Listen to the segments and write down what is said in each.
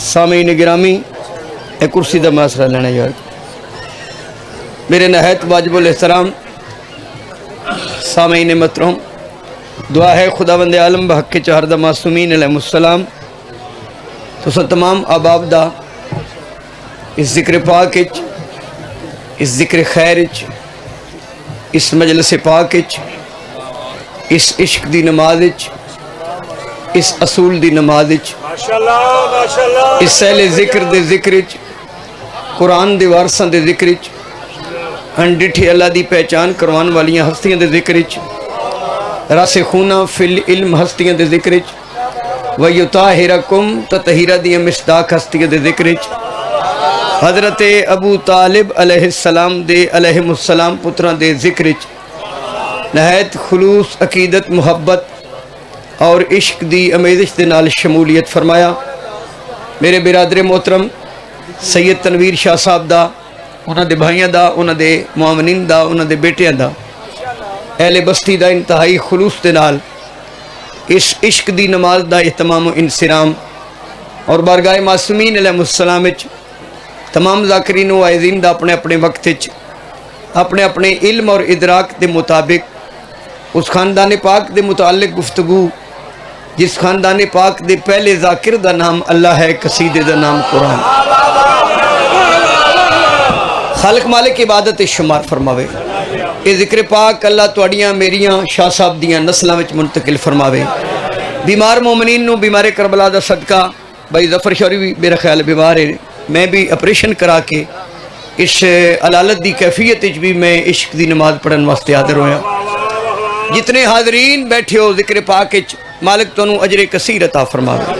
سامعین گرامی ایک کرسی دا معاشرہ لینا یار میرے نہایت واجب الاحترام سامعین محترم، دعا ہے خداوند عالم بحق کے چہر دا معصومین علیہ السلام تو سا تمام آباب دا اس ذکر پاک اچ، اس ذکر خیر اچ، اس مجلس پاک اچ، اس عشق دی نماز اچ، اس اصول دی نماز اچ، اس سہل ذکر دے ذکر اچ، قرآن دے وارثاں دے ذکر اچ، انڈٹھی اللہ دی پہچان کروان والیاں ہستیاں دے ذکر اچ، راسخونہ فی العلم ہستیاں دے ذکر اچ، وَيُطَاهِرَكُمْ تَطْهِيرَ دِيَ مصداق ہستیاں دے ذکر اچ، حضرت ابو طالب علیہ السلام دے علیہ السلام پتران دے ذکر اچ نہایت خلوص عقیدت محبت اور عشق دی امیزش دے نال شمولیت فرمایا۔ میرے برادر محترم سید تنویر شاہ صاحب دا، انہاں دے بھائیاں دا، انہاں دے معاونین دا، انہاں دے بیٹیاں دا، اہل بستی دا انتہائی خلوص دے نال اس عشق دی نماز دا اہتمام و انصرام اور بارگاہ معصومین علیہ السلام اچ تمام ذاکرین و عائزین دا اپنے اپنے وقت اچ اپنے اپنے علم اور ادراک دے مطابق اس خاندان پاک دے متعلق گفتگو جس خاندان پاک دے پہلے ذاکر دا نام اللہ ہے، قصیدے دا نام قرآن، خالق مالک عبادت شمار فرماوے۔ یہ ذکر پاک اللہ توڑیاں میریاں شاہ صاحب دیاں نسلاں وچ منتقل فرماوے۔ بیمار مومنین نو بیمار کربلا دا صدقہ، بھائی ظفر شوری بھی میرا خیال بیمار ہے، میں بھی اپریشن کرا کے اس علالت دی کیفیت وچ بھی میں عشق دی نماز پڑھن واسطے حاضر ہویا۔ جتنے حاضرین بیٹھے ہو ذکر پاک وچ مالک تانوں اجر کثیر عطا فرماوے۔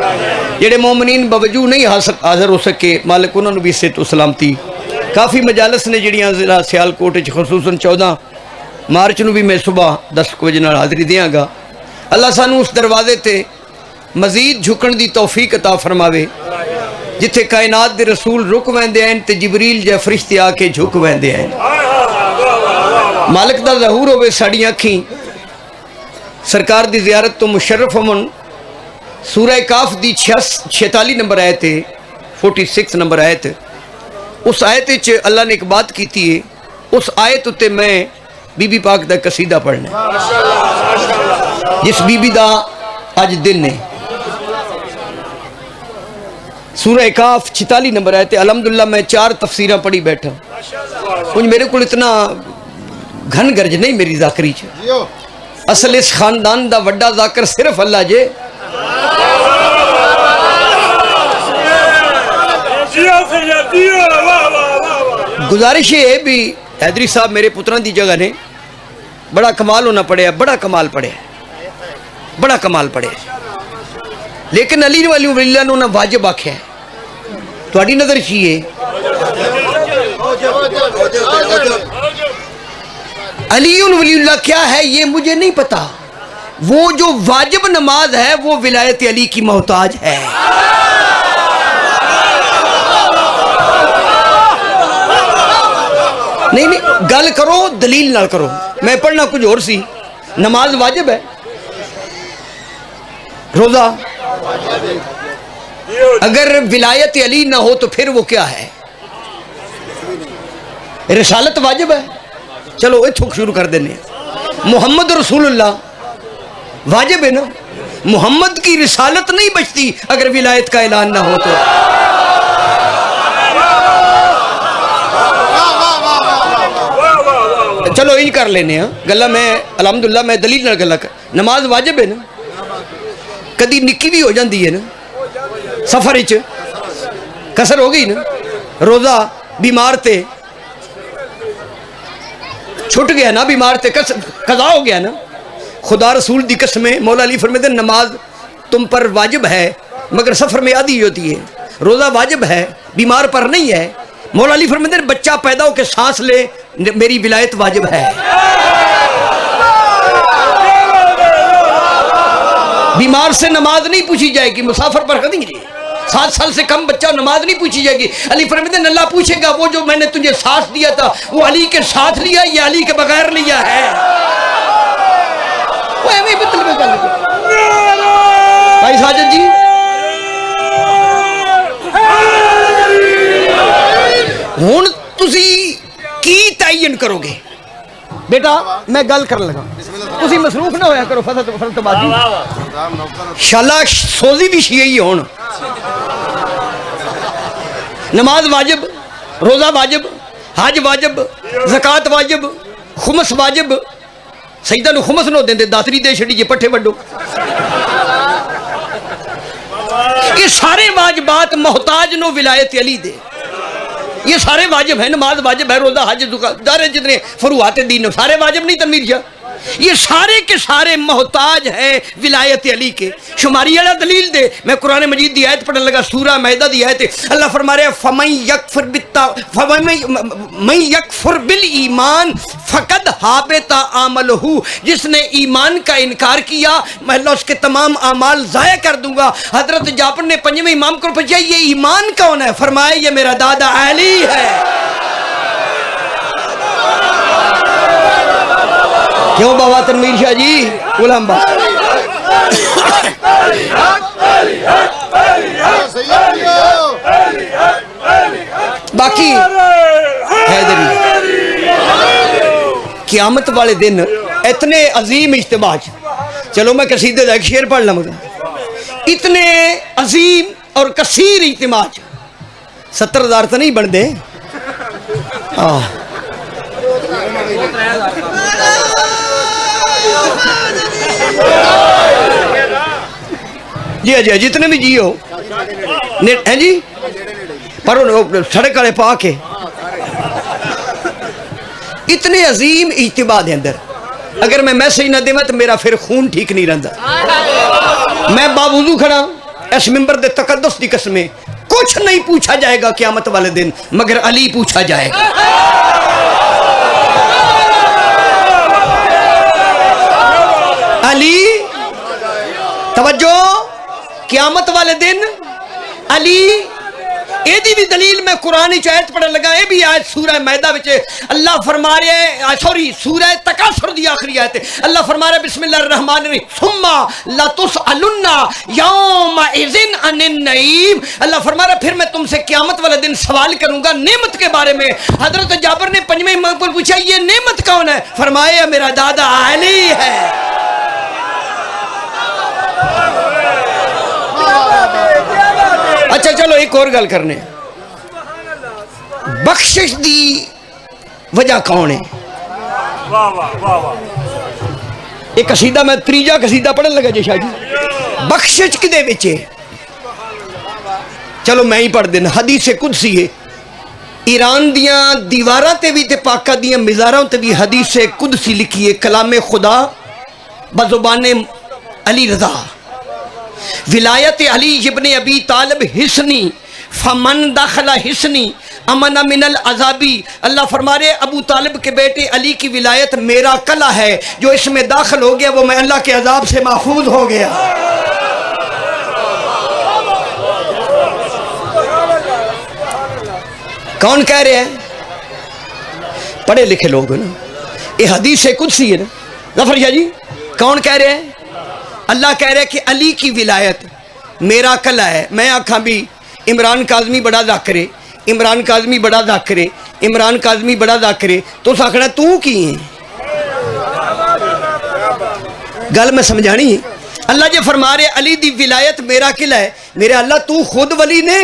جڑے مومنین باوجود نہیں حاضر ہو سکے مالک انہاں نو بھی صحت و سلامتی۔ کافی مجالس نے جڑیاں ضلع سیالکوٹ وچ خصوصاً 14 مارچ نو بھی میں صبح 10 بجے نال حاضری دیاں گا۔ اللہ سانو اس دروازے تے مزید جھکن دی توفیق عطا فرماوے جتھے کائنات دے رسول رک ویندے ہیں تے جبریل جے فرشتے آ کے جھک ویندے ہیں۔ مالک دا ظہور ہوئے ساڑیاں اکھیں سرکار دی زیارت تو مشرف ہمن۔ سورہ کاف دی 46 نمبر آیت ہے، 46 نمبر آیت، اس آیت وچ اللہ نے ایک بات کیتی ہے، اس آیت تے میں بی بی پاک دا قصیدہ پڑھنا جس بی بی دا آج دن ہے۔ سورہ کاف 46 نمبر آیت ہے۔ الحمدللہ میں 4 تفسیریں پڑھی بیٹھا، کچھ میرے کو اتنا گھن گرج نہیں میری ذاکری چ، اصل اس خاندان دا وڈا ذاکر صرف اللہ جے۔ گزارش ہے بھی حیدری صاحب میرے پتران دی جگہ نے بڑا کمال ہونا پڑے، بڑا کمال پڑے، بڑا کمال پڑے، لیکن علی ولی اللہ نے انہیں واجب آکھیا ہے۔ تہاڈی نظر چیئے علی ولی اللہ کیا ہے یہ مجھے نہیں پتا، وہ جو واجب نماز ہے وہ ولایت علی کی محتاج ہے۔ نہیں نہیں گل کرو دلیل نہ کرو، میں پڑھنا کچھ اور سی۔ نماز واجب ہے، روزہ اگر ولایت علی نہ ہو تو پھر وہ کیا ہے؟ رسالت واجب ہے۔ چلو اتھوں شروع کر دینے۔ محمد رسول اللہ واجب ہے نا، محمد کی رسالت نہیں بچتی اگر ولایت کا اعلان نہ ہو تو۔ چلو ان کر لینے ہیں گلہ، میں الحمدللہ میں دلیل نہ گلہ کر۔ نماز واجب ہے نا، کدی نکی بھی ہو جاندی ہے نا، سفر اچ کسر ہو گئی نا، روزہ بیمار تے چھٹ گیا نا، بیمار تے قضا ہو گیا نا، خدا رسول دی قسمیں مولا علی فرماتے ہیں نماز تم پر واجب ہے مگر سفر میں آدھی ہوتی ہے، روزہ واجب ہے بیمار پر نہیں ہے۔ مولا علی فرماتے ہیں بچہ پیدا ہو کے سانس لے میری ولایت واجب ہے۔ بیمار سے نماز نہیں پوچھی جائے گی، مسافر پر کدیں گے 7 سال سے کم بچہ نماز نہیں پوچھی جائے گی۔ علی فرماتے ہیں اللہ پوچھے گا وہ جو میں نے تجھے ساتھ دیا تھا وہ علی کے ساتھ لیا یا علی کے بغیر لیا ہے؟ وہ ایویں مطلب ہے بھائی ساجد جی ہن تسی کی تعین کرو گے؟ بیٹا میں گل کر لگا، تسی مصروف نہ ہویا کرو فضل بازی، شالا سوزی بھی شیعی ہون، نماز واجب، روزہ واجب، حج واجب، زکات واجب، خمس واجب، سیدہ نو خمس نو دیں دے داتری دے چھڑی جے پٹھے وڈو، یہ سارے واجبات محتاج نو ولایت علی دے، یہ سارے واجب ہیں، نماز واجب ہے، روزہ حج زکات دارے جتنے فروعات دین سارے واجب نہیں تنویر شاہ، یہ سارے کے سارے محتاج ہیں ولایت علی کے۔ شماری والا دلیل دے، میں قرآن مجید دی آیت پڑھنے لگا، سورہ مائدہ دی آیت، اللہ فرما رہے فَمَن یکفر بالایمان فقد حابط عملہ، جس نے ایمان کا انکار کیا میں اللہ اس کے تمام اعمال ضائع کر دوں گا۔ حضرت جعفر نے پنجویں امام کو پوچھا یہ ایمان کون ہے؟ فرمایا یہ میرا دادا علی ہے۔ کیوں بابا تنویر شاہ جی غلام با باقی حیدری قیامت والے دن اتنے عظیم اجتماع، چلو میں قصیدے دا ایک شعر پڑھ لوں گا، اتنے عظیم اور کثیر اجتماع 70,000 تو نہیں بن دے، جی جتنے بھی جی ہو ہیں جی، پر سڑک والے پا کے اتنے عظیم اجتماع دے اندر اگر میں میسج نہ دے تو میرا پھر خون ٹھیک نہیں رہتا۔ میں باوضو کھڑا اس ممبر دے تقدس دی قسمیں، کچھ نہیں پوچھا جائے گا قیامت والے دن مگر علی پوچھا جائے گا۔ علی توجہ، قیامت والے دن علی، یہ دی بھی دلیل میں قرآن ہی آیت پڑھنے لگا، یہ بھی آیت سورہ مائدہ وچے اللہ فرما رہے ہیں، سوری سورہ تکاثر دی آخری آیت ہے، اللہ فرما رہے بسم اللہ الرحمن الرحیم ثم لتسألن یومئذ عن النعیم، اللہ فرما رہا پھر میں تم سے قیامت والے دن سوال کروں گا نعمت کے بارے میں۔ حضرت جابر نے پنجویں امام پر پوچھا یہ نعمت کون ہے؟ فرمایا میرا دادا علی ہے۔ اچھا چلو ایک اور گل کرنے، بخشش دی وجہ کون ہے؟ ایک قصیدہ میں تریجا قصیدہ پڑھن لگا جی شاہ جی، بخشش کدے وچے؟ چلو میں ہی پڑھ دینا، حدیث قدسی ہے، ایران دیاں دیواراں تے بھی تے پاکہ دیاں مزاراں تے بھی حدیث قدسی لکھی ہے، کلام خدا بزبان علی رضا، ولایت علی ابن ابی طالب حسنی فمن داخلہ حسنی امن من العذابی، اللہ فرما رہے ابو طالب کے بیٹے علی کی ولایت میرا قلعہ ہے، جو اس میں داخل ہو گیا وہ میں اللہ کے عذاب سے محفوظ ہو گیا۔ کون کہہ رہے ہیں؟ پڑھے لکھے لوگ نا، یہ حدیث قدسی ہے نا ظفر شاہ جی، کون کہہ رہے ہیں؟ اللہ کہہ رہے کہ علی کی ولایت میرا قلعہ ہے۔ میں آکھاں بھی عمران کاظمی بڑا ذاکرے، عمران کاظمی بڑا ذاکرے، عمران کاظمی بڑا ذاکرے، تو ساکھنا تو کی ہیں؟ گل میں سمجھانی ہے۔ اللہ جے فرما رہے علی دی ولایت میرا قلعہ ہے، میرے اللہ تو خود ولی نے،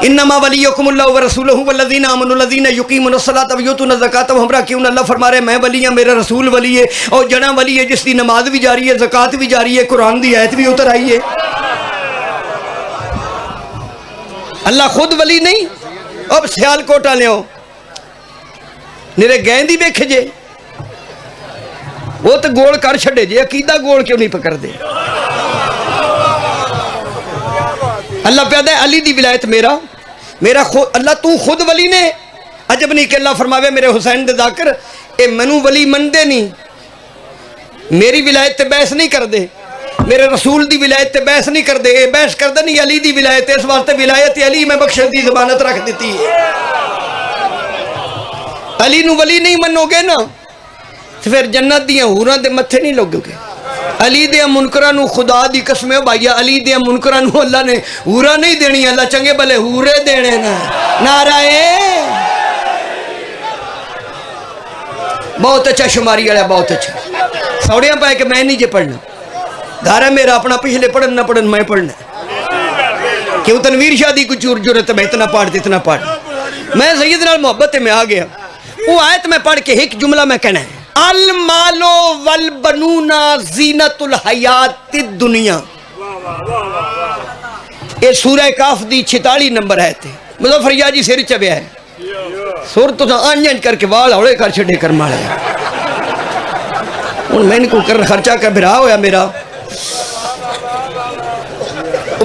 انما ولیکم اللہ ورسولہ والذین آمنوا الذین یقیمون الصلاۃ ویؤتون الزکاۃ وہم راکعون، اللہ فرما رہے میں ولی ہوں، میرا رسول ولی ہے، اور جنا ولی ہے جس دی نماز بھی جاری ہے، زکات بھی جاری ہے، قرآن دی آیت بھی اتر آئی ہے۔ اللہ خود ولی نہیں، اب سیال کوٹا لیو میرے گیندی ویکھ جے، وہ تو گول کر چھڑے جے، عقیدہ گول کیوں نہیں پکڑ دے؟ اللہ پیدا ہے علی دی ولایت میرا اللہ تو خود ولی نے، عجب نہیں کہ اللہ فرماوے میرے حسین دے ذاکر اے منو ولی من دے نہیں، میری ولایت تے بحث نہیں کر دے، میرے رسول دی ولایت تے بحث نہیں کر دے، اے بحث کر دے نہیں علی دی ولایت، اس واسطے ولایت علی میں بخشش دی ضمانت رکھ دیتی ہے۔ علی نو ولی نہیں منو گے نا تو پھر جنت دیاں حوراں دے متھے نہیں لگو گے۔ علی دے منکراں نو خدا دی قسم ہے بھائیا علی دے منکراں نو اللہ نے ہورا نہیں دینی اللہ چنگے بھلے ہورے دینے نا نعرہ بہت اچھا شماری والا بہت اچھا سوڑیاں پائے کہ میں نہیں جے پڑھنا گھر ہے میرا اپنا پچھلے پڑھن نہ پڑھن میں پڑھنا کیوں تنویر شادی کو چور جرت میں اتنا پڑھ میں سیدنا محبت میں آ گیا وہ آیت میں پڑھ کے ایک جملہ میں کہنا ہے المال والبنون زینت الحیات الدنیا یہ سورہ کاف دی 46 نمبر ہے تھے مظفر یاجی سر چبیا ہے سور تو آنجن کر کے وال ہوڑے کر چھڑے کر مارے ان میں نے کو کر خرچہ کر بھرا ہویا میرا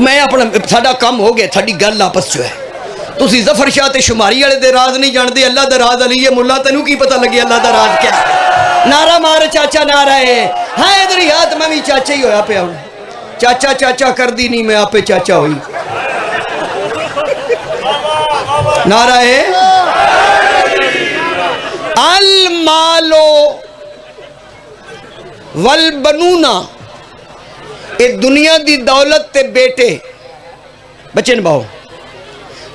میں اپنا ساڈا کام ہو گیا تھاڈی گل آپس جو ہے تسی ظفر شاہ تے شماری والے دے راز نہیں جان دے اللہ دا راز علی ہے ملا تینوں کی پتہ لگی اللہ دا راز کیا نعرہ مار چاچا نعرہ ہے ہاں ادھر یاد میں بھی چاچا ہی ہویا پیا ہوں چاچا چاچا کر دی نہیں میں آپ پہ چاچا ہوئی نعرہ ہے المال والبنون اے دنیا دی دولت تے بیٹے بچے نباؤ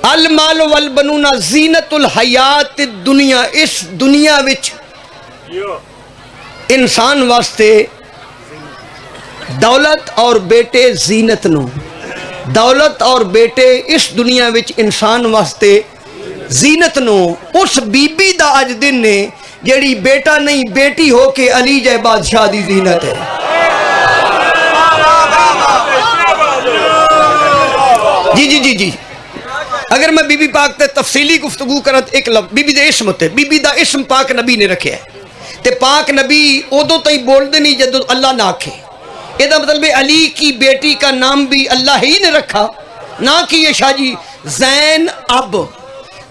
المال والبنون زینت الحیات الدنیا اس دنیا وچ انسان واسطے دولت اور بیٹے زینت نو دولت اور بیٹے اس دنیا وچ انسان واسطے زینت نو اس بی بی دا اج دن نے جیڑی بیٹا نہیں بیٹی ہو کے علی جے بادشاہ دی زینت ہے جی جی جی جی اگر میں بی بی پاک تے تفصیلی گفتگو کرت ایک لفظ بی بی دے اسم تے بی بی دا اسم پاک نبی نے رکھے ہے تے پاک نبی ادو تئی بول دے نہیں جدو اللہ نہ آکھے یہ دا مطلب علی کی بیٹی کا نام بھی اللہ ہی نے رکھا نہ کہ یہ شاہ جی زین اب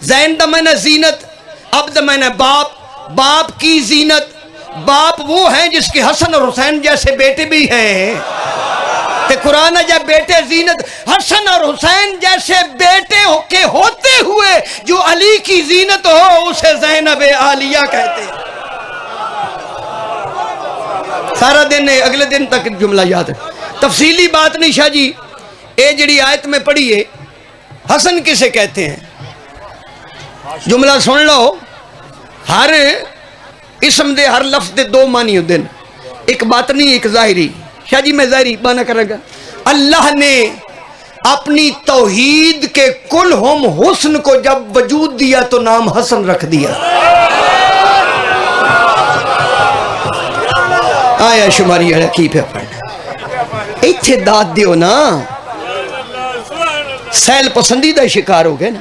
زین دا معنی زینت اب دا معنی باپ باپ کی زینت باپ وہ ہیں جس کے حسن اور حسین جیسے بیٹے بھی ہیں تے قرآن جب بیٹے زینت حسن اور حسین جیسے بیٹے کے ہوتے ہوئے جو علی کی زینت ہو اسے زینب عالیہ کہتے ہیں سارا دن اگلے دن تک جملہ یاد ہے تفصیلی بات نہیں شاہ جی اے جڑی آیت میں پڑھی ہے حسن کسے کہتے ہیں جملہ سن لو ہر اسم دے ہر لفظ دے دو معنی ہوتے ہیں ایک باطنی ایک ظاہری شاہ جی میں ظاہری بانا کرے گا اللہ نے اپنی توحید کے کل ہم حسن کو جب وجود دیا تو نام حسن رکھ دیا آیا شماری کی پہ پڑھنا ایتھے داد دیو نا سیل پسندیدہ شکار ہو گئے نا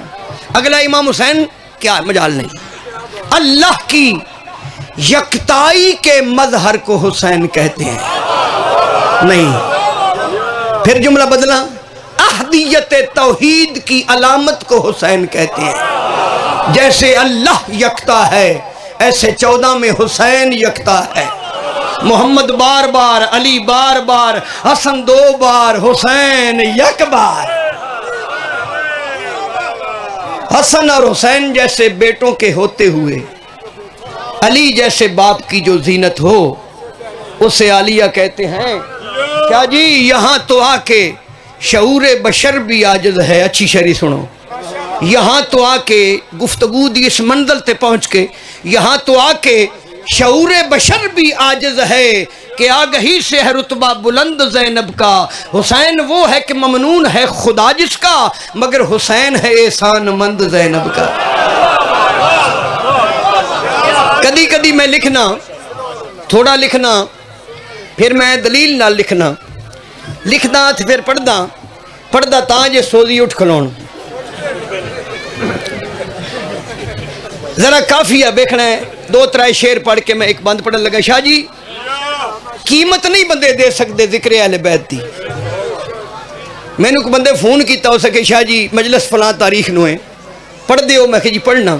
اگلا امام حسین کیا مجال نہیں اللہ کی یکتائی کے مظہر کو حسین کہتے ہیں نہیں پھر جملہ بدلا احدیت توحید کی علامت کو حسین کہتے ہیں جیسے اللہ یکتا ہے ایسے 14 میں حسین یکتا ہے محمد بار بار علی بار بار حسن 2 بار حسین یک بار حسن اور حسین جیسے بیٹوں کے ہوتے ہوئے علی جیسے باپ کی جو زینت ہو اسے عالیہ کہتے ہیں کیا جی یہاں تو آ کے شعور بشر بھی عاجز ہے اچھی شعری سنو یہاں تو آ کے گفتگو دی اس منزل تے پہنچ کے یہاں تو آ کے شعور بشر بھی عاجز ہے کہ آگہی سے ہے رتبہ بلند زینب کا حسین وہ ہے کہ ممنون ہے خدا جس کا مگر حسین ہے احسان مند زینب کا کدی کدی میں لکھنا تھوڑا لکھنا پھر میں دلیل نہ لکھنا تو پھر پڑھدا تاں جے سوزی اٹھ کھلون ذرا کافی ہے بیکھنا ہے 2-3 شعر پڑھ کے میں ایک بند پڑھن لگا شاہ جی قیمت نہیں بندے دے سکتے ذکر اہل بیت دی میں نے کو بندے فون کیتا ہو سکے شاہ جی مجلس فلاں تاریخ نو ہے پڑھ دے ہو میں کہ جی پڑھنا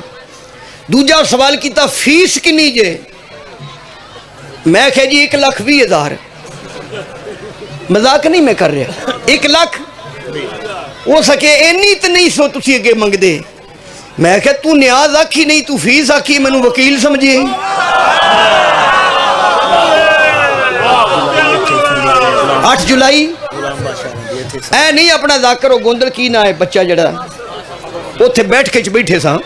دوجا سوال کیتا فیس کنی جے میں کہ جی 1,20,000 مذاق نہیں میں کر رہا 1 لاکھ ہو سکے اینی تو نہیں سو تسی اگے منگ دے میں کہ تو نیاز آکھی نہیں تو فیس آکھی میں نے وکیل سمجھے 8 ਜੁਲਾਈ ਐ ਨਹੀਂ ਆਪਣਾ ਜ਼ਾਕਰ ਉਹ ਗੋਂਦਲ ਕੀ ਨਾ ਹੈ ਬੱਚਾ ਜਿਹੜਾ ਉੱਥੇ ਬੈਠ ਕੇ ਚ ਬੈਠੇ ਸਾਂ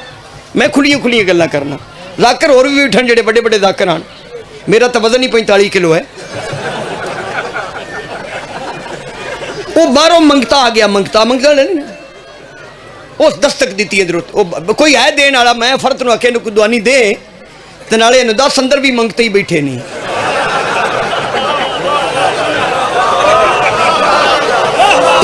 ਮੈਂ ਖੁੱਲੀਆਂ ਗੱਲਾਂ ਕਰਨਾ ਜ਼ਾਕਰ ਹੋਰ ਵੀ ਉਠਣ ਜਿਹੜੇ ਵੱਡੇ ਵੱਡੇ ਜ਼ਾਕਰ ਹਨ ਮੇਰਾ ਤਾਂ ਵਜ਼ਨ ਹੀ 45 ਕਿਲੋ ਹੈ ਉਹ ਬਾਹਰੋਂ ਮੰਗਤਾ ਆ ਗਿਆ ਮੰਗਤਾ ਨਹੀਂ ਉਸ ਦਸਤਕ ਦਿੱਤੀ ਇਧਰੋਂ ਉਹ ਕੋਈ ਹੈ ਦੇਣ ਵਾਲਾ ਮੈਂ ਫਰਤ ਨੂੰ ਆਖਿਆ ਨੂੰ ਕੋਈ ਦੁਆਨੀ ਦੇ ਤੇ ਨਾਲੇ ਇਹਨੂੰ 10 ਅੰਦਰ ਵੀ ਮੰਗਤੇ ਹੀ ਬੈਠੇ ਨਹੀਂ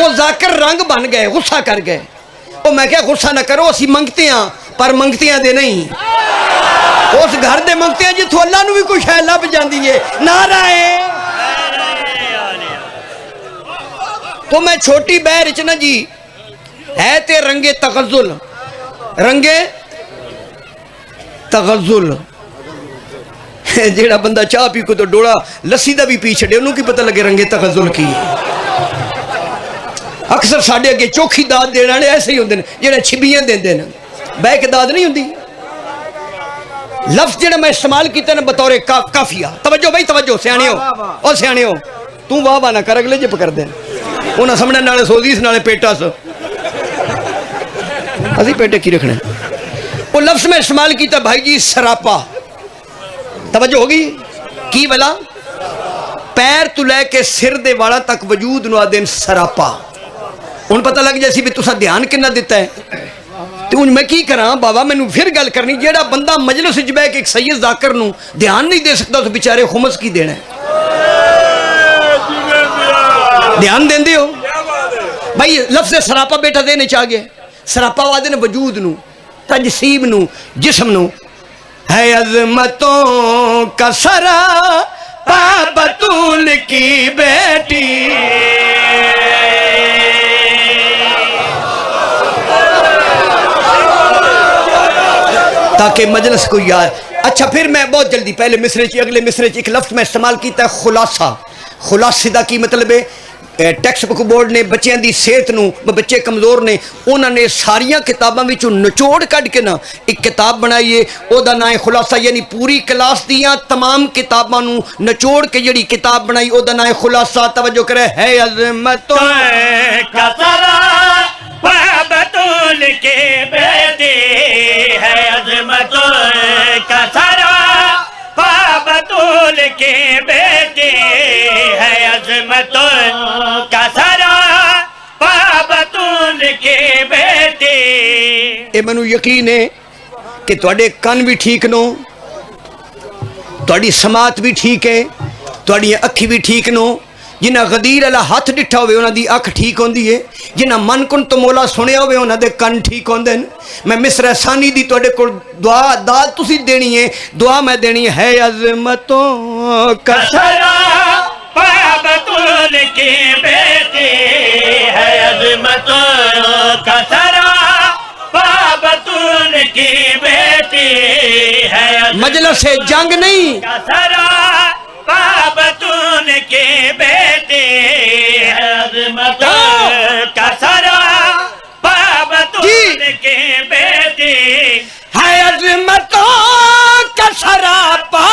ਉਹ ਜ਼ਾਕਰ ਰੰਗ ਬਣ ਗਏ ਗੁੱਸਾ ਕਰ ਗਏ ਉਹ ਮੈਂ ਕਿਹਾ ਗੁੱਸਾ ਨਾ ਕਰੋ ਅਸੀਂ ਮੰਗਤੇ ਹਾਂ ਪਰ ਮੰਗਤਿਆਂ ਦੇ ਨਹੀਂ ਉਸ ਘਰ ਦੇ ਮੰਗਤੇ ਆ ਜਿੱਥੋਂ ਅੱਲਾ ਨੂੰ ਵੀ ਕੋਈ ਸ਼ੈ ਲੱਭ ਜਾਂਦੀ ਏ ਨਾਰਾਏ تو میں چھوٹی بہر اچنا جی ہے تے رنگے تغزل جیڑا بندہ چاہ پی کو تو ڈوڑا لسی دا بھی پی چھڑے انہوں کی پتہ لگے رنگے تغزل کی اکثر ساڑھے اگے چوکھی داد دینا ایسے ہی ہوندے ہیں جیڑا چھبیاں دین دینا بے کے داد نہیں ہوندی لفظ جیڑا میں استعمال کیتا نا بطور کافیہ توجہ بھائی توجہ سیانے ہو اور سیانے ہو تم واہ واہ نہ کر اگلے جب کر دیں انہاں سمجھنے نالے سوزی اس نالے پیٹا سو اسی پیٹے کی رکھنے وہ لفظ میں استعمال کیتا بھائی جی سراپا توجہ ہوگی کی بلا پیر تو لے کے سر دے والا تک وجود نو آدین سراپا ان پتہ لگ جیسی بھی تسا دھیان کنہ دیتا ہے تو ان میں کی کراں بابا میں نو پھر گل کرنی جیڑا بندہ مجلس جبے کہ ایک سید ذاکر نو دھیان نہیں دے سکتا تو بیچارے خمس کی دینا ہے دھیان دین دے ہو بھائی لفظ سراپا بیٹا دینے چاہ گئے سراپا وعدے نے وجود نو تجسیم نو جسم نو ہے عظمتوں کا سراپا بطول کی بیٹی تاکہ مجلس کو یاد اچھا پھر میں بہت جلدی پہلے مصرے اگلے مصرے ایک لفظ میں استعمال کیتا ہے خلاصہ خلاصہ دا کی مطلب ہے ٹیکسٹ بک بورڈ نے بچیاں دی صحت نو بچے کمزور نے انہوں نے ساریاں کتاباں وچوں نچوڑ کٹ کے نا ایک کتاب بنائیے او دا نام خلاصہ یعنی پوری کلاس دیاں تمام کتاباں نو نچوڑ کے جڑی کتاب بنائی او دا نام خلاصہ توجہ کرے ہے عظمتوں کا سراپا بطول کے بیٹی ہے عظمتوں کا سراپا بطول کے بیٹی ہے عظمتوں کا سراپا بطول کے بیٹی اے منو یقین ہے کہ تواڈے کان بھی ٹھیک نو تواڈی سماعت بھی ٹھیک ہے تواڈی اکھی بھی ٹھیک نو جنہ غدیر اللہ ہاتھ ڈٹھا ہوئے انہاں دی اکھ ٹھیک ہوندی ہے جنہ من کن تو مولا سنیا ہوئے انہاں دے کن ٹھیک ہوندے میں مصر ثانی دی تواڈے کول دعا داد تسی دینی ہے دعا میں دینی ہے عظمتوں کا سراپا بطول کی بیٹی ہے عظمتوں کا سراپا بطول کی بیٹی ہے مجلس جنگ نہیں کا سراپا بطول کی بیٹی ہے عظمتوں کا سراپا بطول کی بیٹی ہے عظمتوں کا سراپا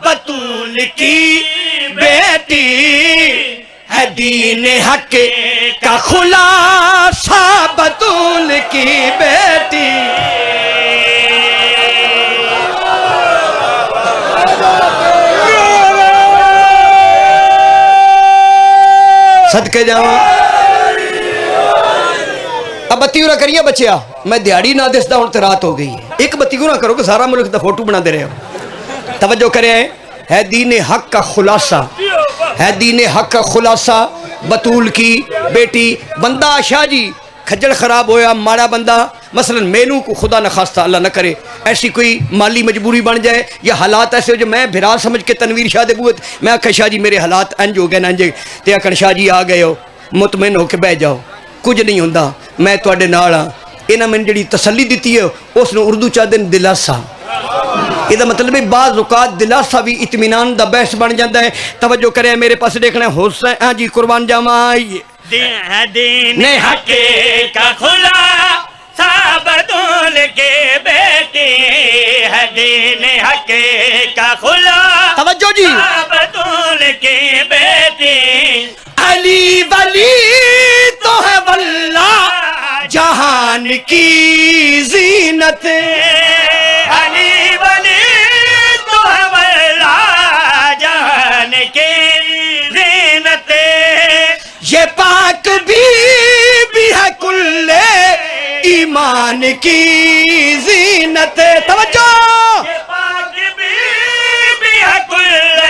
بطول کی بیٹی ہے دین حق کا خلاصہ بطول کی بیٹی صدقے جاؤں اب بتی نہ کریے بچیا میں دیہڑی نہ دستا ہوں تو رات ہو گئی ایک بتی نہ کرو کہ سارا ملک دا فوٹو بنا دے رہے ہو توجہ کرے ہے دین حق کا خلاصہ ہے دین حق کا خلاصہ بطول کی بیٹی بندہ شاہ جی کھجل خراب ہویا ماڑا بندہ مثلا مینو کو خدا نہ خواستہ اللہ نہ کرے ایسی کوئی مالی مجبوری بن جائے یا حالات ایسے ہو جو میں بھرا سمجھ کے تنویر شاہ دے بوت میں آکھا شاہ جی میرے حالات انج ہو گئے نانجے تے آکھن شاہ جی آ گئے ہو مطمئن ہو کے بہ جاؤ کچھ نہیں ہوندا میں تواڈے نال ہاں انہاں میں جڑی تسلی دیتی ہے اس نو اردو چا دن دلاسا یہ دا مطلب ہے بعض اوقات دلاسا بھی اطمینان دا بحث بن جاتا ہے توجہ کرے میرے پاس دیکھنا ہے حسین ہاں جی قربان جاواں دین حق کا خلاصہ بطول کے بیٹی ہے دین حق کا خلا توجہ جی بطول کے بیٹی علی ولی تو ہے واللہ جہان کی زینت علی ولی تو ہے واللہ جہان کی زینت یہ پاک بھی ہے کل ایمان کی زینت توجہ یہ پاک بھی ہے کل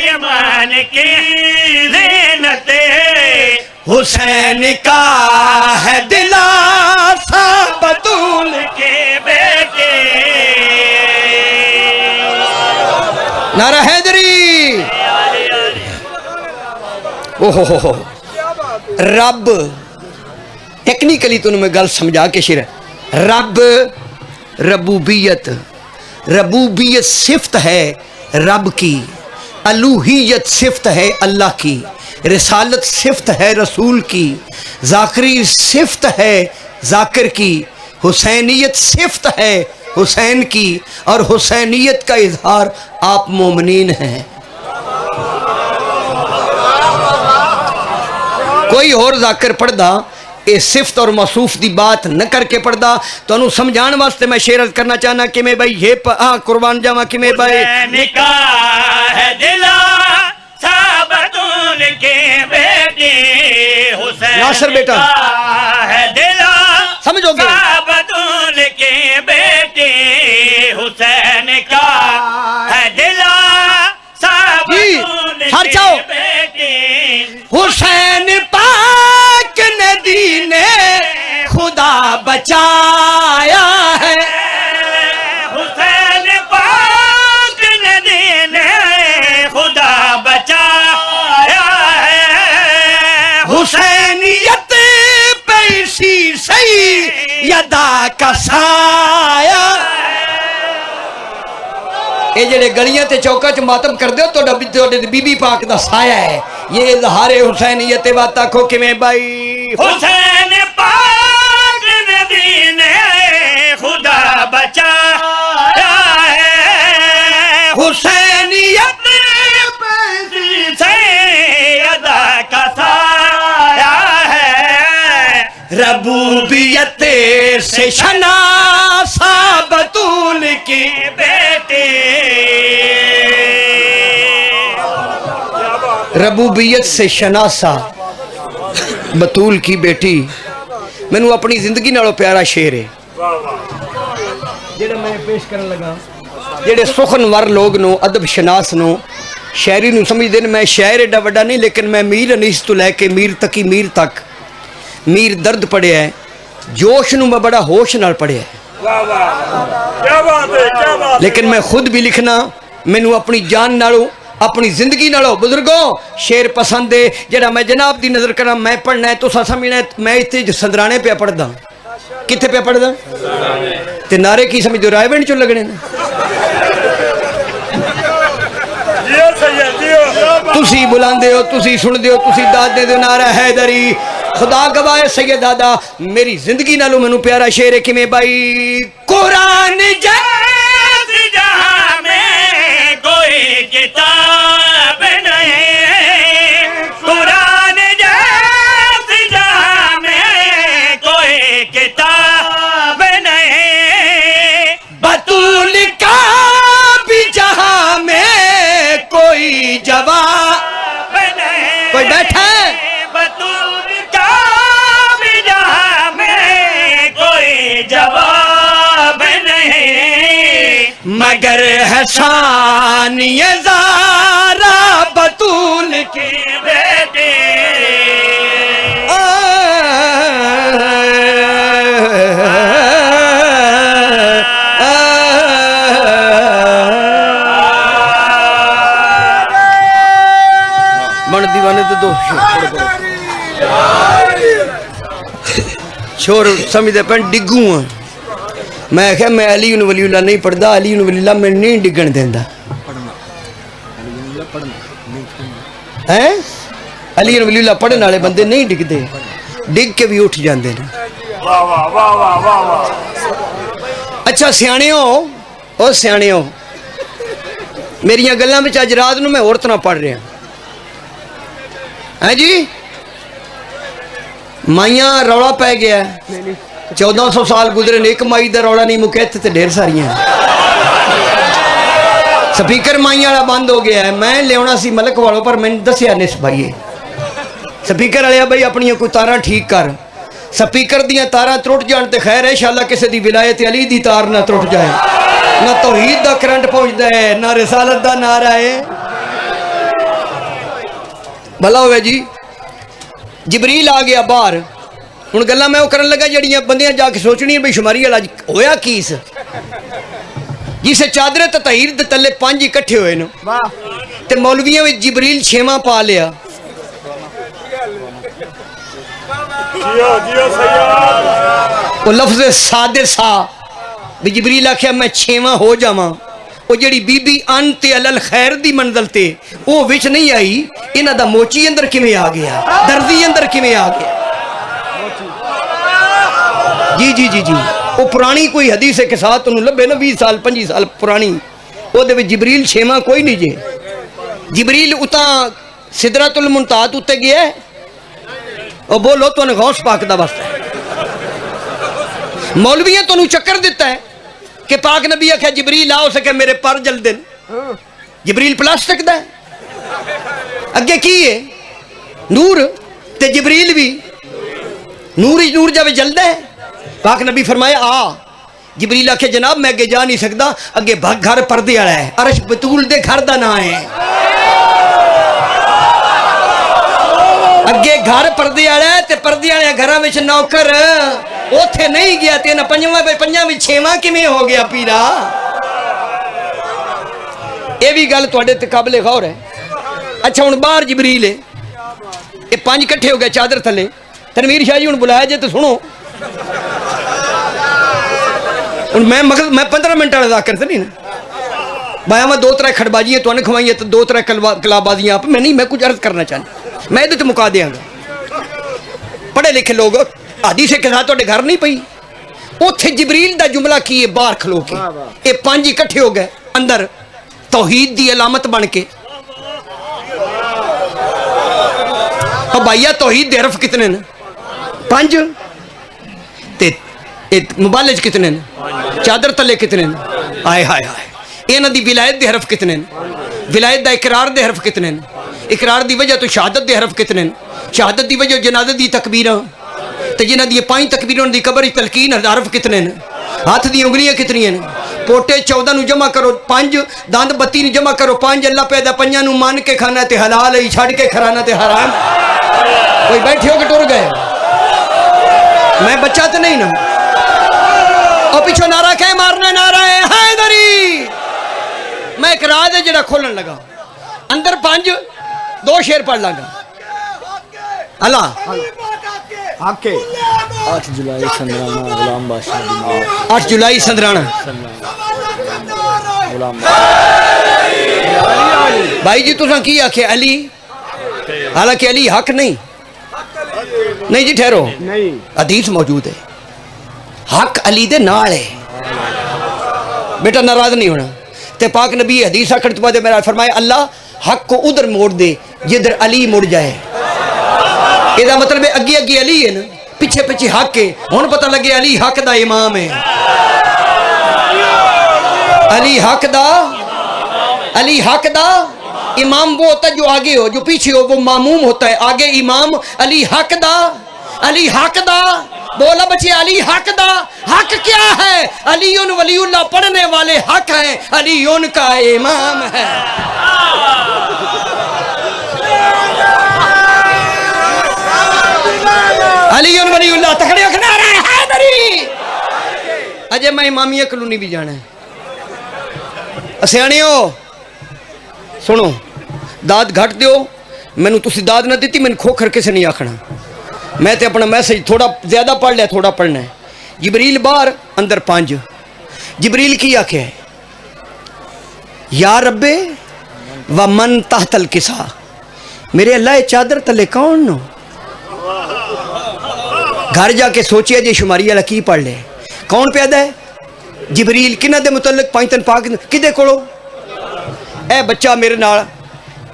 ایمان کی زینت حسین کا ہے دلاسا بطول کے بیٹے نعرہ حیدری اوہ رب ٹیکنیکلی تو میں گل سمجھا کے شیر رب ربوبیت صفت ہے رب کی الوہیت صفت ہے اللہ کی رسالت صفت ہے رسول کی ذاکری صفت ہے ذاکر کی حسینیت صفت ہے حسین کی اور حسینیت کا اظہار آپ مومنین ہیں کوئی اور ذاکر پڑھدا اے صفت اور موصوف دی بات نہ کر کے پڑھدا تو انہوں سمجھان واسطے میں شیرت کرنا چاہنا کہ میں بھائی یہ قربان جاواں کہ میں بھائی حسین کا ہے دلا سابتون کے بیٹی حسین ناصر بیٹا کا ہے دلا سمجھو گے سابتون کے بیٹی حسین کا ہے دلا سابتون ہر چاہو کے بیٹی حسین پاک نے دین خدا بچایا ہے حسین پاک نے دین خدا بچایا ہے حسینیت پیسی سیدہ کا سایہ اے جڑے گلیاں تے چوکا چ ماتم کر دیو تو بی بی پاک دا سایہ ہے یہ اظہار حسینیت بات آکھو کہ میں بھائی حسین پاک نے دین خدا بچایا ہے حسینیت سیدہ کا سایہ ہے ربوبیت سے شناسا بطول کی بیٹی ربوبیت سے شناسا بطول کی بیٹی میں نے اپنی زندگی نالو پیارا شعر ہے جڑا میں پیش کرن لگا جڑے سخنور لوگ نو ادب شناس نو شاعری نو سمجھ دین میں شاعر ایڈا وڈا نہیں لیکن میں میر انیس تو لے کے میر تکی میر تک میر درد پڑھیا ہے جوش نو میں بڑا ہوش نال پڑھیا ہے لیکن میں خود بھی لکھنا میں نو اپنی جان نالو اپنی زندگی نالو بزرگوں شعر پسند ہے جڑا میں جناب دی نظر کرا میں پڑھنا ہے تو سا سمجھنا ہے میں اتے سندرانے پہ پڑھ دا کتے پہ پڑھ دا تے نعرے کی سمجھ دو رائے بینڈ چو لگنے نا تسی بلاندے ہو تسی سن دے ہو تسی داد دے دو نعرہ حیدری خدا گواہ سید دادا میری زندگی نالو میں نو پیارا شعر ہے کہ میں بھائی قرآن جیس جہاں میں کوئی کتاب نہیں قرآن جیس جہاں میں کوئی کتاب نہیں بطول کا بھی جہاں میں کوئی جواب نہیں کوئی بیٹھا ہے بطول کا بھی جہاں میں کوئی جواب نہیں مگر حسان یہ زارا بطول کی بیٹی بن دیوانے تو دو چھوڑ سمجھتے پہن ڈگوں ہوں میں کہا میں علی ولی اللہ نہیں پڑھدا علی ولی اللہ میں نہیں ڈگن دیندہ علی ولی اللہ پڑھن والے بندے نہیں ڈگ دے ڈگ کے بھی اٹھ جاندے ہیں اچھا سیاਣیو او سیاਣیو میری گلاں وچ اج رات نو میں اور طرح پڑھ رہا ہاں جی مائیاں روڑا پہ گیا 1400 سال گزرے ایک مائی دا روڑا نہیں مکے تے ڈھیر ساریاں سپیکر مائیاں والا بند ہو گیا ہے میں لیونا سی ملک والوں پر میں دسیا نس بھائی سپیکر والے بھائی اپنی کوئی تاراں ٹھیک کر سپیکر دیاں تاراں ٹوٹ جان تے خیر ہے انشاءاللہ کسی دی ولایت علی دی تار نہ ٹوٹ جائے نہ توحید دا کرنٹ پہنچدا ہے نہ رسالت دا نعرہ ہے بھلا ہوئے جی جبریل آ گیا باہر ہن گلاں میں وہ کرن لگا جڑیاں بندیاں جا کے سوچنی ہے بھئی شماری والا ہویا کیس جسے چادر تطہیر دے تلے 5 اکٹھے ہوئے نا تے مولویاں وچ جبریل 6واں پا لیا وہ لفظ سادسا بھی جبریل آکھیا میں 6واں ہو جاواں وہ جڑی بی بی انت علل خیر دی منزل تے وہ وچ نہیں آئی انہاں دا موچی اندر کیویں آ گیا دردی اندر کیویں آ گیا جی جی جی جی وہ پرانی کوئی حدیث کے ساتھ انہوں لبے نا 20 سال 25 سال پرانی وہ دے وچ جبریل 6واں کوئی نہیں جے جبریل اتاں سدرۃ المنتہا تے گیا ہے اور بولو تو انہیں غوث پاک دا واسطہ ہے مولویہ تو انہوں چکر دیتا ہے کہ پاک نبی آکھا جبریل آؤ سکے میرے پر جل دن جبریل پلاسٹک دا ہے اگے کی ہے نور تے جبریل بھی نور ہی نور جب جلدہ ہے پاک نبی فرمایا آ جبریل آکھے جناب میں اگے جا نہیں سکتا اگے بھگ گھر پردے آڑا ہے عرش بطول دے گھر دا نہ ہے اگے گھر پردے آڑا ہے تے پردے آڑے گھراں وچ نوکر اوتھے نہیں گیا تے نہ پنجواں وچ 6واں کیویں ہو گیا پیرا اے بھی گل تواڈے تے قابل غور ہے اچھا ہن باہر جبریل ہے اے 5 اکٹھے ہو گئے چادر تھلے تنویر شاہ جی ہن بلایا جے تے سنو ہن میں 15 منٹ والا ذاکر تے نہیں نا بایا میں 2-3 کھڑبازیاں تو نے کھوائیں تے 2-3 کلابازیاں آپ میں نہیں میں کچھ عرض کرنا چاہتا میں ادھر مکا دیاں گا پڑھے لکھے لوگ حدیث کے ساتھ توڑے گھر نہیں پئی اوتھے جبریل دا جملہ کیے باہر کھلو کے اے 5 اکٹھے ہو گئے اندر توحید دی علامت بن کے اور بھائیا توحید دے حرف کتنے ہیں 5 تے مبالج کتنے ہیں چادر تلے کتنے ہیں آئے ہائے ہائے انہاں دی ولایت دے حرف کتنے ہیں ولایت دا اقرار دے حرف کتنے ہیں اقرار دی وجہ تو شہادت دے حرف کتنے ہیں شہادت دی وجہ جنازت دی تکبیراں تے جنہاں دی 5 تکبیراں دی قبر تلقین حرف کتنے ہیں ہاتھ دی انگلیاں کتنی ہیں پوٹے 14 نو جمع کرو 5 دند 32 نو جمع کرو 5 اللہ پیدا 5 نو مان کے کھانا تے حلال ہے چھڑ کے کھرانا تے حرام کوئی بیٹھے ہو کے ٹر گئے میں بچہ تے نہیں نا اور پیچھے نعرہ کہے مارنا نعرہ ہے حیدری میں ایک راز ہے جڑا کھولن لگا اندر 5 2 شعر پڑھ لگا اللہ 8 جولائی سندرانہ غلام بادشاہ 8 جولائی سندرانہ غلام بھائی جی تساں کی آکھے علی حالانکہ علی حق نہیں جی ٹھہرو حدیث موجود ہے حق علی دے نال ہے بیٹا ناراض نہیں ہونا تے پاک نبی حدیث آکھن تو بعد میرا فرمایا اللہ حق کو ادھر موڑ دے جدھر علی مڑ جائے یہ مطلب ہے اگے اگے علی ہے نا پیچھے پیچھے حق ہے ہن پتہ لگے علی حق دا امام ہے علی حق دا امام وہ ہوتا ہے جو آگے ہو جو پیچھے ہو وہ معموم ہوتا ہے آگے امام علی حق دا بولا بچے علی حق دا حق کیا ہے علی ولی اللہ پڑھنے والے حق ہیں علی ان کا امام ہے علی ولی اللہ تکڑے اکھنا رہا ہے حیدری اجے میں امامیہ کلونی بھی جانا ہے سیانیو سنو داد گھٹ دیو میں نے تسی داد نہ دیتی میں نے کھوکھر کسے نہیں آکھنا میں تے اپنا میسیج تھوڑا زیادہ پڑھ لیا تھوڑا پڑھنا ہے جبریل باہر اندر 5 جبریل کی آکھے ہے یا رب و من تحت الکسا میرے اللہ چادر تلے کون نو گھر جا کے سوچیا جی شماری والا کی پڑھ لے کون پیدا ہے جبریل کنہ دے متعلق پانچ تن پاک کدے کولو اے بچہ میرے نال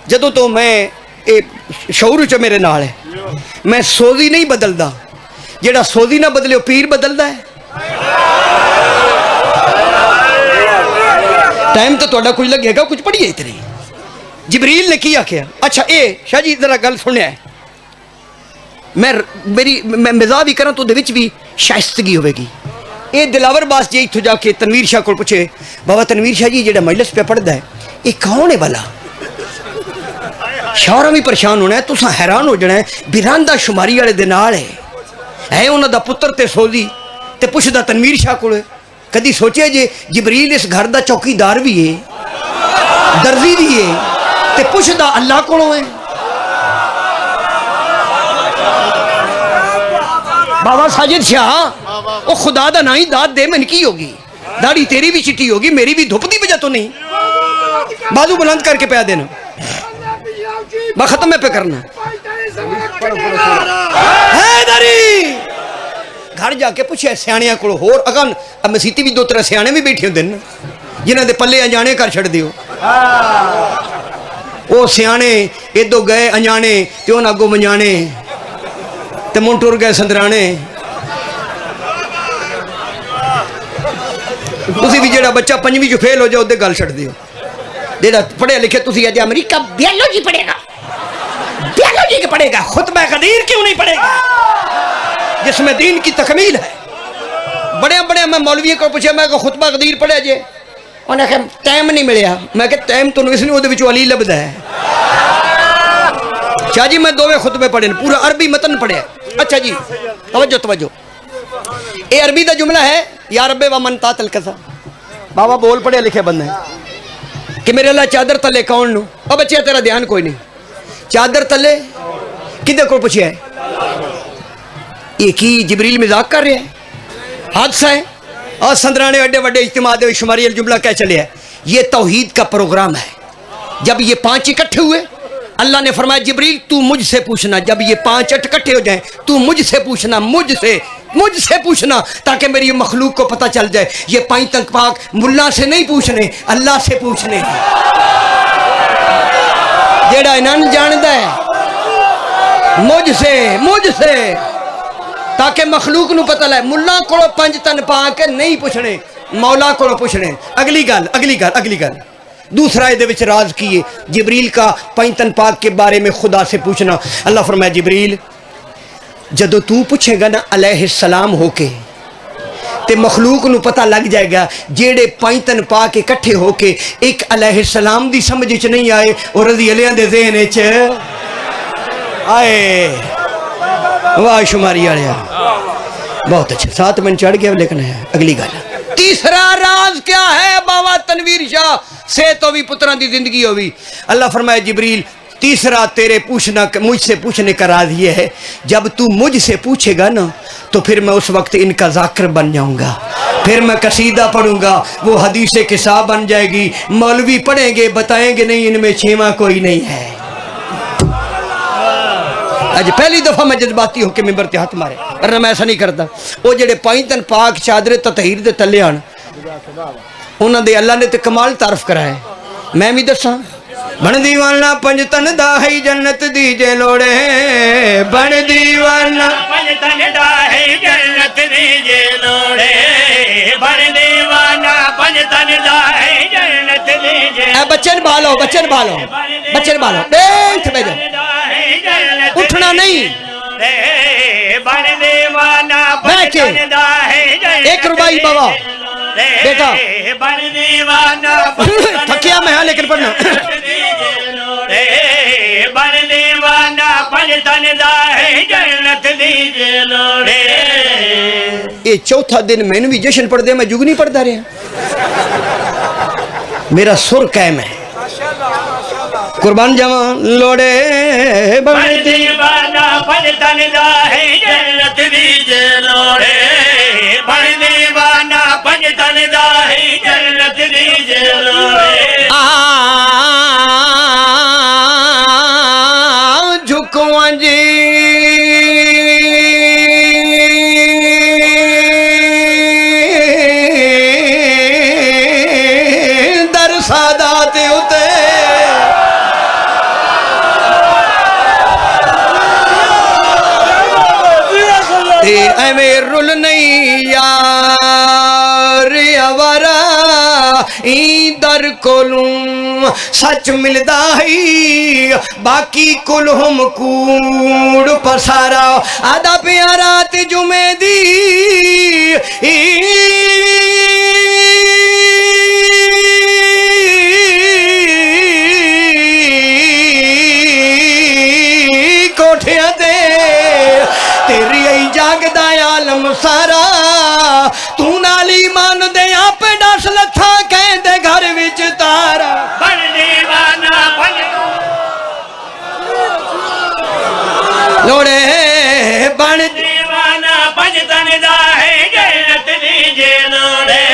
جدوں تو میں اے شعور چ میرے نال ہے میں سوزی نہیں بدلدا جیڑا سوزی نہ بدلے وہ پیر بدلدا ہے ٹائم تو تہاڈا کچھ لگے گا کچھ پڑھیے اتنی جبریل نے کیا کیا اچھا اے شاہ جی ذرا گل سنیا ہے میں مزاح بھی کراں تو دے وچ بھی شائستگی ہوے گی اے دلاور باس جی اتھوں جا کے تنویر شاہ کو پوچھے بابا تنویر شاہ جی جیڑا مجلس پہ پڑھدا ہے یہ کون ہے بھلا شاعراں بھی پریشان ہونا ہے تساں حیران ہو جانا ہے بیراندہ شماری والے دے نال ہے انہاں دا پتر تے سوزی تے پوچھدا تنویر شاہ کول کدی سوچیا جے جبریل اس گھر دا چوکیدار بھی ہے درزی بھی ہے تے پوچھدا اللہ کولوں ہے بابا ساجد شاہ او خدا دا نائی داد دے من کی ہوگی داڑھی تیری بھی چٹی ہوگی میری بھی دھوپ دی وجہ تو نہیں بازو بلند کر کے پیا دینا میں ختم میں پہ کرنا حیدری گھر جا کے پوچھے سیاڑیاں کو ہور اگن اب مسیتی بھی دو ترہ سیاڑے بھی بیٹھے ہوں دن جنہاں دے پلے انجانے کر چھڑ دیو او سیاڑے ادو گئے انجانے تے انہاں گو منجانے تے من ٹور گئے سندرانے تسی بھی جیڑا بچہ پنجویں جو فیل ہو جاؤ دے گل چھڑ دیو دیڑا پڑھے لکھے تسی آج امریکہ بیالوجی پڑھے گا بیالوجی کے پڑھے گا خطبہ قدیر کیوں نہیں پڑھے گا جس میں دین کی تکمیل ہے بڑے بڑے میں مولوی کو پوچھا میں کہ خطبہ قدیر پڑھے جے انہیں کہا ٹائم نہیں ملیا میں کہ ٹائم تو اس نے وہ دے وچوں علی لبدا ہے شاہ جی میں دوویں خطبے پڑھے پورا عربی متن پڑھے اچھا جی توجہ اے عربی دا جملہ ہے یا رب و من تات القصا بابا بول پڑھے لکھے بندے کہ میرے اللہ چادر تلے کون نو اب بچے تیرا دھیان کوئی نہیں چادر تلے کدھر کو پوچھے ہے یہ کی جبریل مذاق کر رہے ہیں حادثہ ہے اور سندرانے وڈے وڈے اجتماع دے شماری الجملہ کہہ چلے ہے یہ توحید کا پروگرام ہے جب یہ پانچ اکٹھے ہوئے اللہ نے فرمایا جبریل تو مجھ سے پوچھنا جب یہ پانچ اکٹھے ہو جائیں تو مجھ سے پوچھنا مجھ سے پوچھنا تاکہ میری مخلوق کو پتہ چل جائے یہ پانچ تک پاک ملا سے نہیں پوچھنے اللہ سے پوچھنے جیڑا انہوں جاندہ ہے مجھ سے تاکہ مخلوق نو پتہ لائے ملا کو پانچ تن پاک نہیں پوچھنے مولا کو پوچھنے اگلی گل دوسرا دے وچ راز کیے جبریل کا پانچ تن پاک کے بارے میں خدا سے پوچھنا اللہ فرمایا جبریل جدو تو پوچھے گا نا علیہ السلام ہو کے تے مخلوق نو پتہ لگ جائے گا جیڑے پانچ تن پاک اکٹھے ہو کے ایک علیہ السلام دی سمجھ چ نہیں آئے اور رضی اللہ دے ذہن چ آئے واہ شماری آیا بہت اچھا 7 منٹ چڑھ گیا لیکن ہے اگلی گل تیسرا راز کیا ہے بابا تنویر شاہ سے تو بھی پتران دی زندگی ہوئی اللہ فرمائے جبریل تیسرا تیرے پوچھنا مجھ سے پوچھنے کا راز یہ ہے جب تو مجھ سے پوچھے گا نا تو پھر میں اس وقت ان کا ذاکر بن جاؤں گا پھر میں قصیدہ پڑھوں گا وہ حدیث قصہ بن جائے گی مولوی پڑھیں گے بتائیں گے نہیں ان میں چھیواں کوئی نہیں ہے آج پہلی دفعہ میں جذباتی ہو کے ممبر تے ہاتھ مارے ورنہ میں ایسا نہیں کرتا وہ جڑے پانچ تن پاک چادر تطہیر دے تلے آن انہاں دے اللہ نے تے کمال تعارف کرائے میں بھی دساں بن دیوانا پنج تن دا ہے جنت دی جے لوڑے بن دیوانا پنج تن دا ہے جنت دی جے لوڑے بن دیوانا پنج تن دا ہے جنت دی جے اے بچن بالو بیٹھ بے جا اٹھنا نہیں بن دیوانا پنج تن دا ہے ایک روبائی بابا بیٹا بن دیوانا تھکیا میں ہاں لیکن پڑھنا بن دیوانا پنج تن دا ہے جنت دی جے لوڑے یہ چوتھا دن میں نے بھی جشن پڑھ دیا میں جگنی پڑھتا رہا میرا سر قائم ہے قربان جوان لوڑے بن دیوانا پنج تن دا ہے جنت دی جے لوڑے بن دیوانا پنج تن دا ہے جنت دی جے لوڑے جھکواں جی ایویں رول نہیں یار آوارا این در کولوں سچ ملدا ہی باقی کل ہم کوڑ پسارا آدھا پیارا تے جمعے دی کوٹھیاں دے تیری ای جاگ دا عالم سارا تو نال ایمان دے آپ ڈس لتھا کہیں دے گھر وچ تارا بن دیوانہ بن لوڑے بن دیوانہ بن تن دا ہے جنت دیجے لوڑے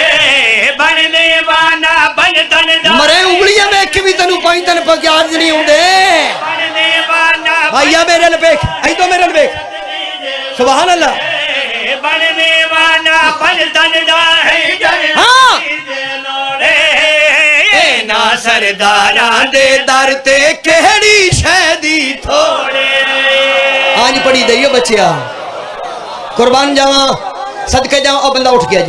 بن دیوانہ بن تن دا مرے انگلیاں میں کہ بھی تنو پائیں تن پا یاد نہیں ہوں دے بن دیوانہ بھائیا میرے لبیک ای تو میرے لبیک سبحان اللہ بن دیوانہ بن تن دا ہے جنت ہاں دیجے لوڑے نا سرداران دے در تے کہڑی شہدی تھوڑے آج پڑھی دئیو بچیا قربان جاواں صدقے جاواں اور بندہ اٹھ گیا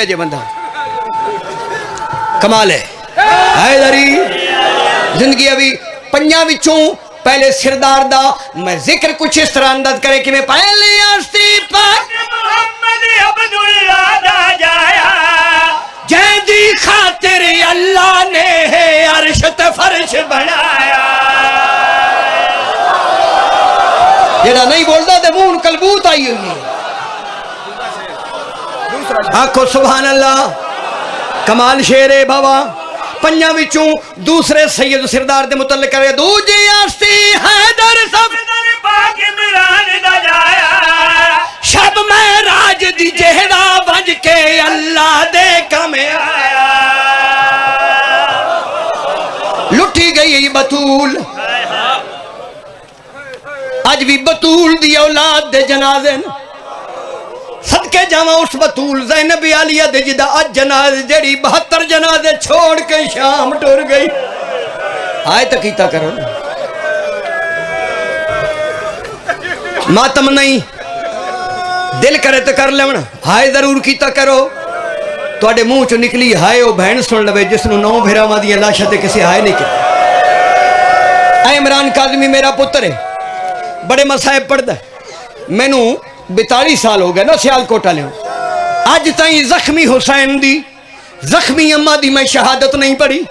جے بندہ کمال ہے حیدری زندگی ابھی پنجاں وچوں پہلے سردار دا میں ذکر کچھ اس طرح انداز کرے کہ میں پہلے آستی پاک محمد عبداللہ دا جایا جیدی خاطر اللہ نے عرش تے فرش بنایا جیڑا نہیں بولتا دے مون کلبوت آئی ہوئی آنکھو سبحان اللہ کمال شیرے بابا پنجاں وچوں دوسرے سید سردار دے متعلق کرے دو جی آستی حیدر سب پاک عمران دا جایا شب میں راج دی جہرا بج کے اللہ دے کمیں آیا لٹھی گئی بطول آج بھی بطول دی اولاد دے جنازے صدقے جاواں اس بطول زینب عالیہ دے جدہ آج جناز جڑی 72 جنازے چھوڑ کے شام ٹر گئی آئے تکیتا کرو ماتم نہیں دل کرے تو کر لیونا ہائے ضرور کیتا کرو تو آڈے منہ چو نکلی ہائے او بہن سن لوے جس نو 9 بھیرا ماں دیا لاشا تے کسی ہائے نہیں کی اے عمران کاظمی میرا پتر ہے بڑے مسائب پڑھ دا میں نو 42 سال ہو گئے نا سیال کوٹا لے آج تائیں زخمی حسین دی زخمی اماں دی میں شہادت نہیں پڑھی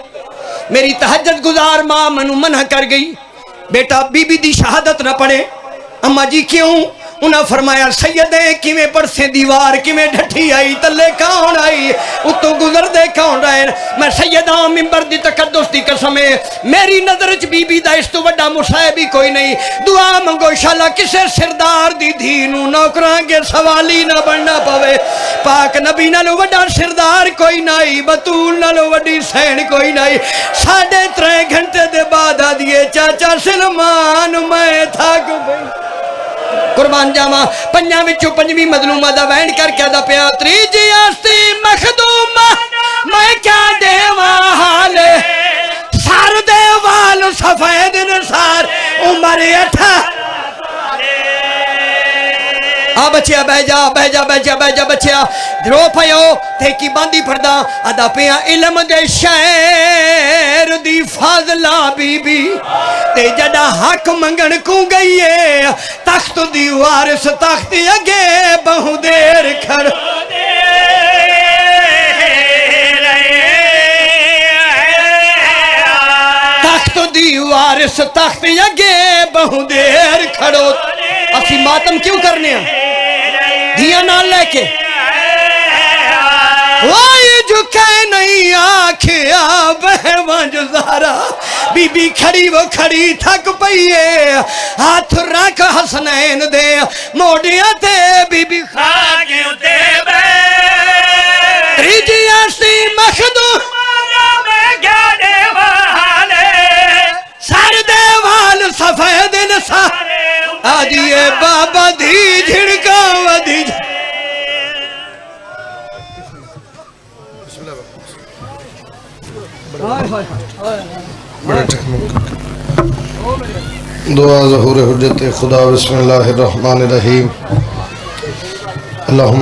میری تہجد گزار ماں منو منع کر گئی بیٹا بی بی دی شہادت نہ پڑھے اماں جی کیوں انہاں فرمایا سیدیں کیویں پڑسیں دیوار کیویں ڈھٹھی آئی تلے کون آئی اتو گزر دے کون رہے میں سیداں ممبر دی تقدس دی قسمیں میری نظر چ بی بی دا اس تو وڈا مصائب ہی کوئی نہیں دعا منگو انشاءاللہ کسے سردار دی دھینو نوکراں کے سوالی نہ بننا پوے پاک نبی نالو وڈا سردار کوئی نہیں بطول نالو وڈی سین کوئی نہیں 3.5 گھنٹے دے بعد آدھیے چاچا سلمان میں تھک گئی قربان جاواں پنجاں وچوں پنجویں مظلومہ دا وین کر کے دا پیا تریجی آستی مخدومہ میں کیا دیواں حال سار دیوال سفید نثار عمر 8 آ بچیا بہ جا بچیا رو پیو تے کی باندی پھڑدا ادا پیا علم دے شعر دی فاضلہ بی بی تے جڑا حق منگن کو گئی ہے تخت دی وارث تخت اگے بہو دیر کھڑ تخت دی وارث تخت اگے بہو دیر کھڑو اسی ماتم کیوں کرنے ہیں دیا نال لے کے وائی جھکے نہیں آکھیا بہوان جو زہرا بی بی کھڑی وہ کھڑی تھک پئیے ہاتھ رکھ حسنین دے موڑیا تے بی بی خاکے اتے بے تریجی آسی مخدوم میں کیا دیوالے سار دیوال سفید نثار آدھیے بابا دی جھڑکا ودی دعا ظہور حجت خدا بسم اللہ الرحمن الرحیم اللہم